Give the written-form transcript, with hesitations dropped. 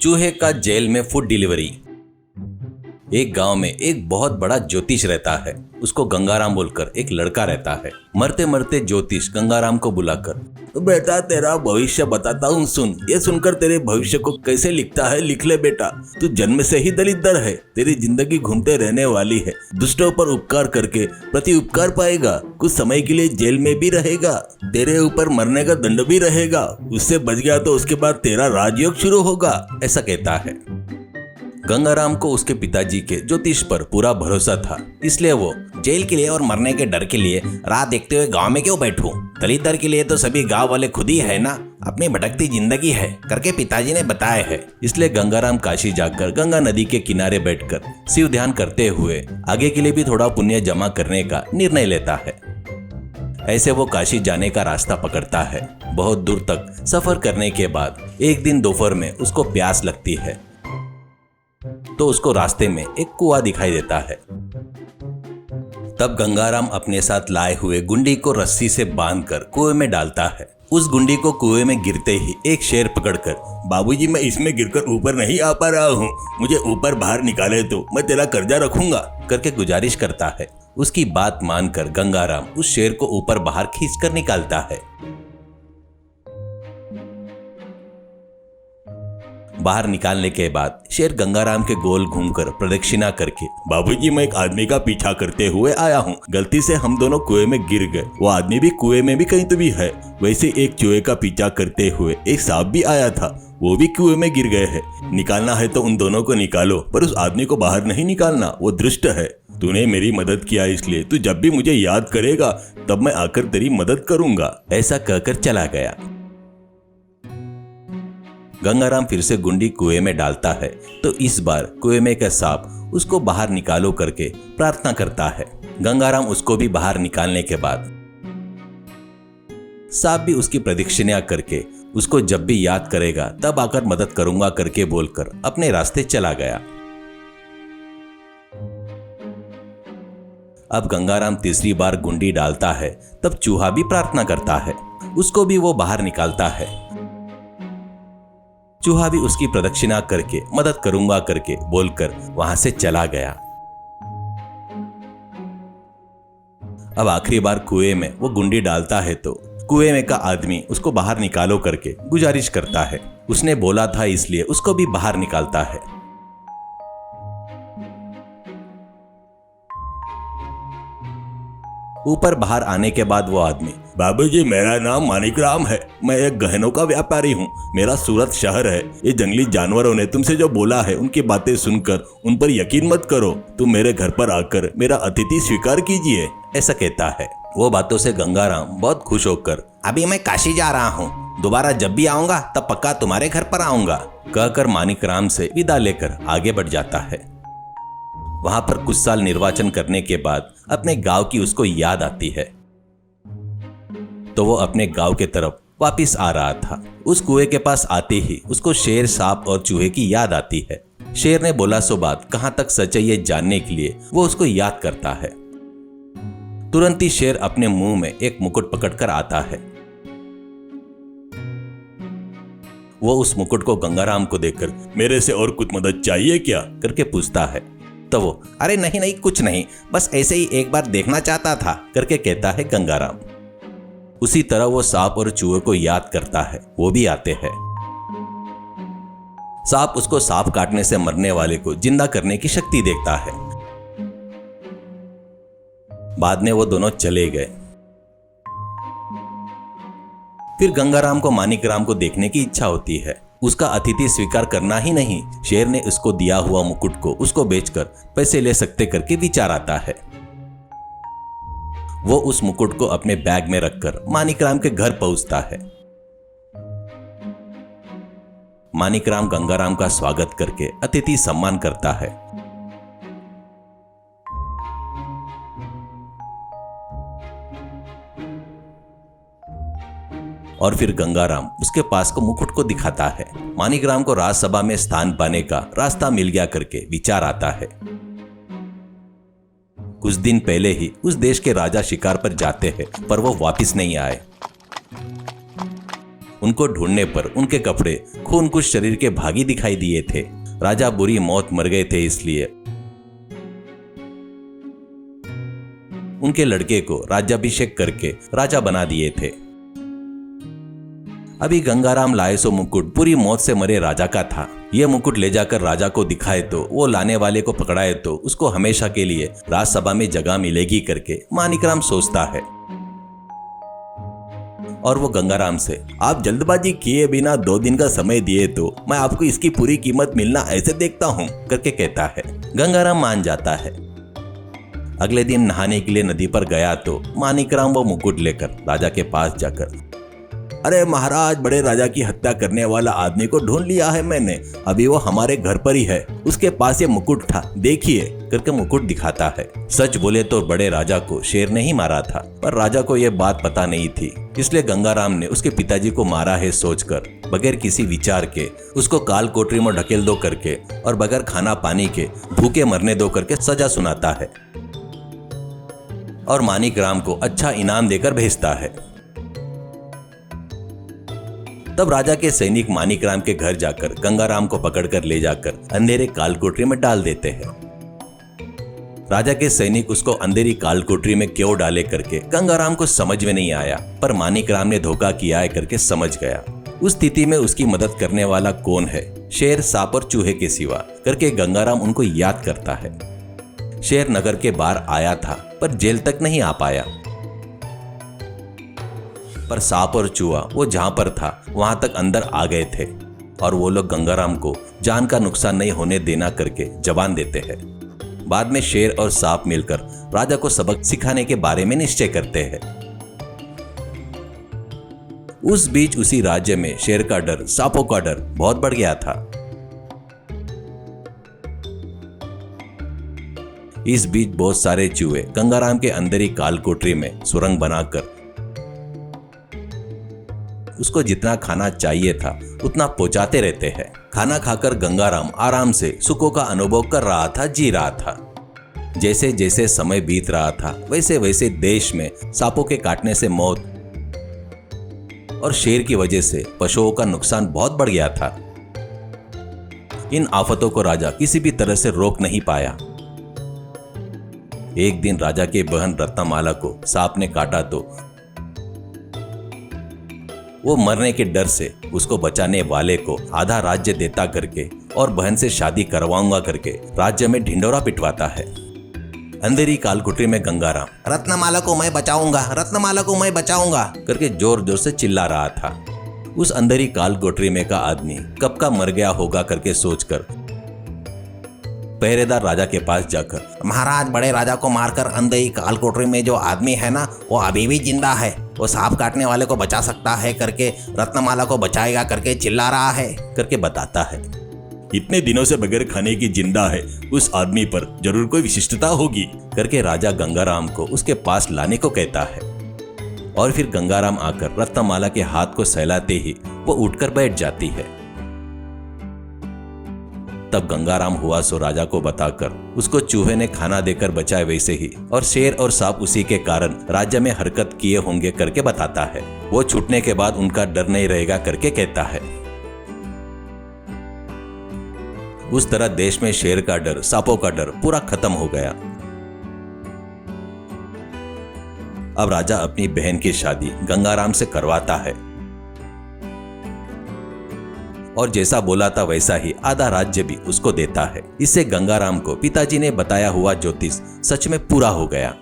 चूहे का जेल में फूड डिलीवरी। एक गांव में एक बहुत बड़ा ज्योतिष रहता है। उसको गंगाराम बोलकर एक लड़का रहता है। मरते मरते ज्योतिष गंगाराम को बुलाकर, तो बेटा तेरा भविष्य बताता हूँ, सुन। ये सुनकर तेरे भविष्य को कैसे लिखता है लिख ले बेटा। तू जन्म से ही दलिद्र है। तेरी जिंदगी घूमते रहने वाली है। दुष्टों पर उपकार करके प्रति उपकार पाएगा। कुछ समय के लिए जेल में भी रहेगा। तेरे ऊपर मरने का दंड भी रहेगा। उससे बच गया तो उसके बाद तेरा राजयोग शुरू होगा, ऐसा कहता है। गंगाराम को उसके पिताजी के ज्योतिष पर पूरा भरोसा था, इसलिए वो जेल के लिए और मरने के डर के लिए राह देखते हुए गांव में क्यों बैठूं? दलित के लिए तो सभी गांव वाले खुद ही है ना। अपनी भटकती जिंदगी है करके पिताजी ने बताया है। इसलिए गंगाराम काशी जाकर गंगा नदी के किनारे बैठकर शिव ध्यान करते हुए आगे के लिए भी थोड़ा पुण्य जमा करने का निर्णय लेता है। ऐसे वो काशी जाने का रास्ता पकड़ता है। बहुत दूर तक सफर करने के बाद एक दिन दोपहर में उसको प्यास लगती है, तो उसको रास्ते में एक कुआं दिखाई देता है। तब गंगाराम अपने साथ लाए हुए गुंडी को रस्सी से बांधकर कुएं में डालता है। उस गुंडी को कुएं में गिरते ही एक शेर पकड़कर, बाबूजी मैं इसमें गिरकर ऊपर नहीं आ पा रहा हूँ, मुझे ऊपर बाहर निकाले तो मैं तेरा कर्जा रखूंगा करके गुजारिश करता है। उसकी बात मानकर गंगाराम उस शेर को ऊपर बाहर खींचकर निकालता है। बाहर निकालने के बाद शेर गंगाराम के गोल घूमकर प्रदक्षिणा करके, बाबूजी मैं एक आदमी का पीछा करते हुए आया हूँ, गलती से हम दोनों कुएं में गिर गए। वो आदमी भी कुएं में भी कहीं तो भी है। वैसे एक चूहे का पीछा करते हुए एक सांप भी आया था, वो भी कुएं में गिर गए हैं। निकालना है तो उन दोनों को निकालो, पर उस आदमी को बाहर नहीं निकालना, वो दुष्ट है। तूने मेरी मदद किया, इसलिए तू जब भी मुझे याद करेगा तब मैं आकर तेरी मदद करूंगा, ऐसा कहकर चला गया। गंगाराम फिर से गुंडी कुएं में डालता है, तो इस बार कुएं में का सांप उसको बाहर निकालो करके प्रार्थना करता है। गंगाराम उसको भी बाहर निकालने के बाद सांप भी उसकी प्रदक्षिणा करके उसको जब भी याद करेगा तब आकर मदद करूंगा करके बोलकर अपने रास्ते चला गया। अब गंगाराम तीसरी बार गुंडी डालता है, तब चूहा भी प्रार्थना करता है, उसको भी वो बाहर निकालता है। चूहा भी उसकी प्रदक्षिणा करके मदद करूंगा करके बोलकर वहां से चला गया। अब आखिरी बार कुएं में वो गुंडी डालता है, तो कुएं में का आदमी उसको बाहर निकालो करके गुजारिश करता है। उसने बोला था इसलिए उसको भी बाहर निकालता है। ऊपर बाहर आने के बाद वो आदमी, बाबूजी मेरा नाम मानिकराम है, मैं एक गहनों का व्यापारी हूँ, मेरा सूरत शहर है। ये जंगली जानवरों ने तुमसे जो बोला है उनकी बातें सुनकर उन पर यकीन मत करो। तुम मेरे घर पर आकर मेरा अतिथि स्वीकार कीजिए, ऐसा कहता है। वो बातों से गंगाराम बहुत खुश होकर, अभी मैं काशी जा रहा हूँ, दोबारा जब भी आऊंगा तब पक्का तुम्हारे घर पर आऊंगा, कहकर मानिकराम से विदा लेकर आगे बढ़ जाता है। वहां पर कुछ साल निर्वाचन करने के बाद अपने गांव की उसको याद आती है, तो वो अपने गांव के तरफ वापस आ रहा था। उस कुएं के पास आते ही उसको शेर, सांप और चूहे की याद आती है। शेर ने बोला सो बात कहां तक सच है ये जानने के लिए वो उसको याद करता है। तुरंत ही शेर अपने मुंह में एक मुकुट पकड़कर आता है। वो उस मुकुट को गंगाराम को देकर, मेरे से और कुछ मदद चाहिए क्या करके पूछता है। तो वो, अरे नहीं नहीं कुछ नहीं, बस ऐसे ही एक बार देखना चाहता था करके कहता है गंगाराम। उसी तरह वो सांप और चूहे को याद करता है, वो भी आते हैं। सांप उसको सांप काटने से मरने वाले को जिंदा करने की शक्ति देता है। बाद में वो दोनों चले गए। फिर गंगाराम को मानिकराम को देखने की इच्छा होती है। उसका अतिथि स्वीकार करना ही नहीं, शेर ने उसको दिया हुआ मुकुट को उसको बेचकर पैसे ले सकते करके विचार आता है। वो उस मुकुट को अपने बैग में रखकर मानिकराम के घर पहुंचता है। मानिकराम गंगाराम का स्वागत करके अतिथि सम्मान करता है। और फिर गंगाराम उसके पास को मुकुट को दिखाता है। मानिकराम को राजसभा में स्थान पाने का रास्ता मिल गया करके विचार आता है। कुछ दिन पहले ही उस देश के राजा शिकार पर जाते हैं, पर वो वापस नहीं आए। उनको ढूंढने पर उनके कपड़े खून कुछ शरीर के भागी दिखाई दिए थे। राजा बुरी मौत मर गए थे, इसलिए उनके लड़के को राज्याभिषेक करके राजा बना दिए थे। अभी गंगाराम लाए सो मुकुट पूरी मौत से मरे राजा का था। यह मुकुट ले जाकर राजा को दिखाए तो वो लाने वाले को पकड़ाए तो उसको हमेशा के लिए राजसभा में जगह मिलेगी करके मानिकराम सोचता है। और वो गंगाराम से, आप जल्दबाजी किए बिना 2 दिन का समय दिए तो मैं आपको इसकी पूरी कीमत मिलना ऐसे देखता हूँ करके कहता है। गंगाराम मान जाता है। अगले दिन नहाने के लिए नदी पर गया तो मानिकराम वो मुकुट लेकर राजा के पास जाकर, अरे महाराज, बड़े राजा की हत्या करने वाला आदमी को ढूंढ लिया है मैंने, अभी वो हमारे घर पर ही है, उसके पास ये मुकुट था, देखिए करके मुकुट दिखाता है। सच बोले तो बड़े राजा को शेर ने ही मारा था, पर राजा को ये बात पता नहीं थी, इसलिए गंगाराम ने उसके पिताजी को मारा है सोचकर बगैर किसी विचार के उसको काल कोठरी में ढकेल दो करके और बगैर खाना पानी के भूखे मरने दो करके सजा सुनाता है और मानिकराम को अच्छा इनाम देकर भेजता है। तब राजा के सैनिक मानिकराम के घर जाकर गंगाराम को पकड़कर ले जाकर अंधेरे काल कोठरी में डाल देते हैं। राजा के सैनिक उसको अंधेरी काल कोठरी में क्यों डाले करके गंगाराम को समझ में नहीं आया, पर मानिकराम ने धोखा किया है करके समझ गया। उस स्थिति में उसकी मदद करने वाला कौन है, शेर, सांप और चूहे के सिवा करके गंगाराम उनको याद करता है। शेर नगर के बाहर आया था पर जेल तक नहीं आ पाया, पर सांप और चूहा वो जहां पर था वहां तक अंदर आ गए थे और वो लोग गंगाराम को जान का नुकसान नहीं होने देना करके जबान देते हैं। बाद में शेर और सांप मिलकर राजा को सबक सिखाने के बारे में निश्चय करते हैं। उस बीच उसी राज्य में शेर का डर, सांपों का डर बहुत बढ़ गया था। इस बीच बहुत सारे चूहे गंगाराम के अंदर ही काल कोठरी में सुरंग बनाकर उसको जितना खाना चाहिए था उतना पहुंचाते रहते हैं। खाना खाकर गंगाराम आराम से सुखों का अनुभव कर रहा था, जी रहा था। जैसे जैसे समय बीत रहा था वैसे वैसे देश में सांपों के काटने से मौत और शेर की वजह से पशुओं का नुकसान बहुत बढ़ गया था। इन आफतों को राजा किसी भी तरह से रोक नहीं पाया। एक दिन राजा के बहन रत्नमाला को सांप ने काटा तो वो मरने के डर से उसको बचाने वाले को आधा राज्य देता करके और बहन से शादी करवाऊंगा करके राज्य में ढिंडोरा पिटवाता है। अंधेरी काल कोठरी में गंगाराम, रत्नमाला को मैं बचाऊंगा, रत्नमाला को मैं बचाऊंगा करके जोर जोर से चिल्ला रहा था। उस अंधेरी काल कोठरी में का आदमी कब का मर गया होगा करके सोचकर पहरेदार राजा के पास जाकर, महाराज, बड़े राजा को मारकर अंधेरी काल कोठरी में जो आदमी है ना वो अभी भी जिंदा है, वो सांप काटने वाले को बचा सकता है करके रत्नमाला को बचाएगा करके चिल्ला रहा है करके बताता है। इतने दिनों से बगैर खाने की जिंदा है, उस आदमी पर जरूर कोई विशिष्टता होगी करके राजा गंगाराम को उसके पास लाने को कहता है। और फिर गंगाराम आकर रत्नमाला के हाथ को सहलाते ही वो उठकर बैठ जाती है। तब गंगाराम हुआ सो राजा को बताकर उसको चूहे ने खाना देकर बचाए वैसे ही और शेर और सांप उसी के कारण राज्य में हरकत किए होंगे करके बताता है। वो छूटने के बाद उनका डर नहीं रहेगा करके कहता है। उस तरह देश में शेर का डर, सांपों का डर पूरा खत्म हो गया। अब राजा अपनी बहन की शादी गंगाराम से करवाता है और जैसा बोला था वैसा ही आधा राज्य भी उसको देता है। इससे गंगाराम को पिताजी ने बताया हुआ ज्योतिष सच में पूरा हो गया।